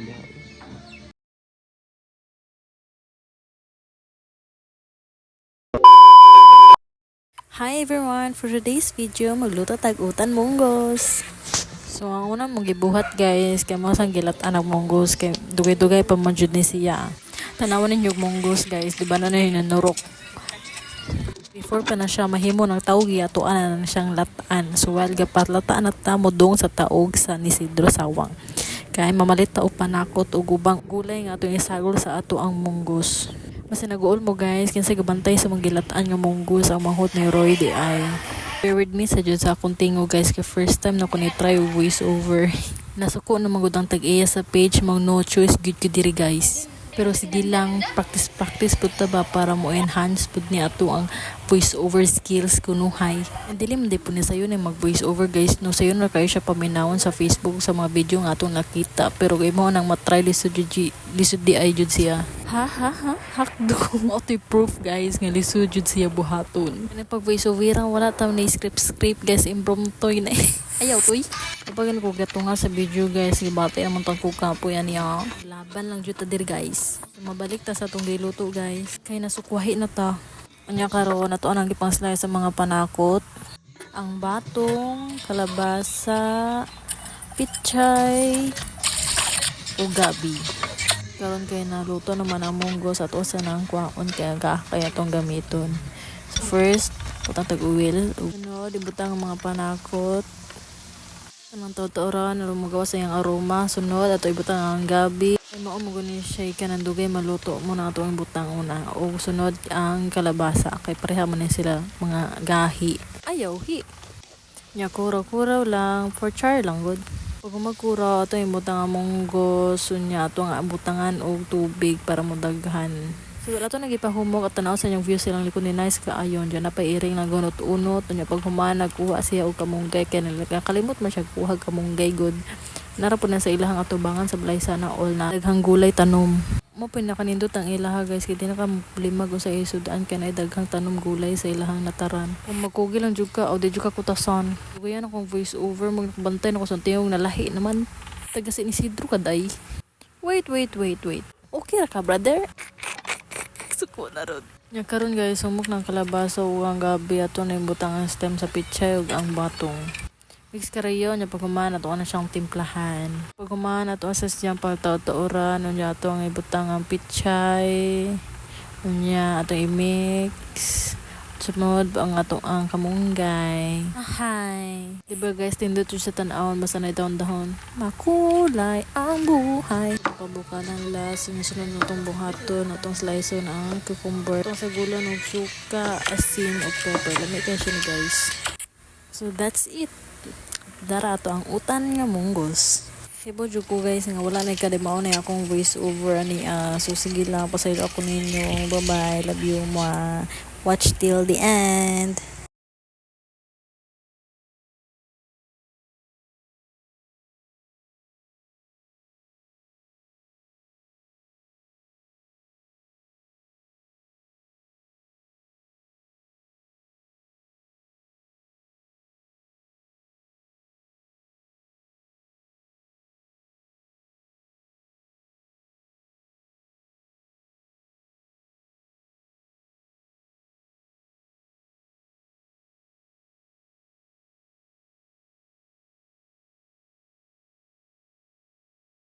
Hi everyone! For today's video, magluto tag-utan munggos. So, ang unang mong gibuhat guys, kay mga sang gilatan ang munggos, kay dugay-dugay pa man jud ni siya. Tanawan ninyo munggos guys, di ba na nanurok? Before pa na siya mahimo ng taog, atuan na siyang lataan. So, while gapatlataan at tamodong sa taog sa ni Isidro Sawang. Kay mamalit taog panakot o gubang gulay nga itong isagol sa ato ang munggos. Mas nag-uol mo guys, kinsa gabantay sa mga gilataan nga munggos ang mahot ni Roy di ay. Bear with me sa dyan sa akong tingo guys, kay first time na ko ni-try voice over. Nasuko na magudang tag-iya sa page, mang no choice good ko diri guys. Pero sige lang, practice pud ta ba para mo enhance pud ni ato ang voice over skills kunuhay. And dilim di po ni sayo na mag voice over guys, no sayo na kayo siya paminawon sa Facebook sa mga video nga atong nakita, pero kay mo nang matry lisod di ay jud siya. Ha hakdo mo to proof guys nga lisod jud siya buhaton. Kani pag voice over ang wala ta na script guys, impromptu na ayaw toy. Kapag ko gatunga sa video guys, gibati naman tang kukapo yan niya. Laban lang jud ta dir guys. Mabalik ta sa tong giluto guys. Kay nasukwahi na ta. Anya karon nato anang gipang slice sa mga panakot. Ang batong, kalabasa, pichay, o gabi. Karon kay naluto naman ang munggos at usa nang kwaon kaya tong gamiton. So first, putang tag-uwil. Sunod, ibutang ang mga panakot. Anong totooran, lumagawa sa iyang aroma. Sunod, ato ibutang ang gabi. Ay mao ni siya kanandugay maluto mo na ato ang butang una. O sunod ang kalabasa. Kay pareha man sila mga gahi. Ayaw, hi. Nya kuraw-kuraw lang. For char lang, good. Pag magkuraw, ato ibutang ang munggo. Sunya, ato nga butangan og tubig para modaghan. So, wala ito nagipahumok at tanaw sa inyong view silang likod ni Nice kaayon. Diyan na pa iring lang gunot-unot. Nya pag humana, nagkuha siya og kamunggay. Kaya nakalimot man siya kuha kamunggay good. Narapon na sa ilahang atubangan sa balay sana all na daghang gulay tanom. Mo pinakanindot ang ilaha guys. Kaya di na ka limag sa isudaan. Kaya na daghang tanom gulay sa ilahang nataran. Kung magkugi lang jud ka o di jud ka kutasan. Kaya na kung voice over. Magbantay na ko sa tiyong nalahi naman. Tagasin ni Isidro kaday. Wait. Okay ra ka brother? Suko na ron. Nya karon guys, sumok ng kalabasa ug ang gabi ato na imbutang ang stem sa pichay ug ang batong. Mix karayo nya pag human ato na siyang timplahan. Pag human ato sa siyang pagtauran nya ato ang ibutang ang pichay. Nya ato i-mix. Sunod ang ato ang kamunggay. Hi. Diba guys, tindot yun sa tanawon basta na dahon-dahon. Makulay ang buhay. Pabuka ng las, yung sunod na itong buhaton, na itong slice ng cucumber. Itong sa gulo ng suka, asin, o pepper. Lamig kayo siya guys. So that's it. Dara ato ang utan nga munggos. Sibo jud ko guys nga wala na kadimao na akong voice over ani so sige lang pasaylo ako ninyo. Bye bye. Love you ma. Watch till the end.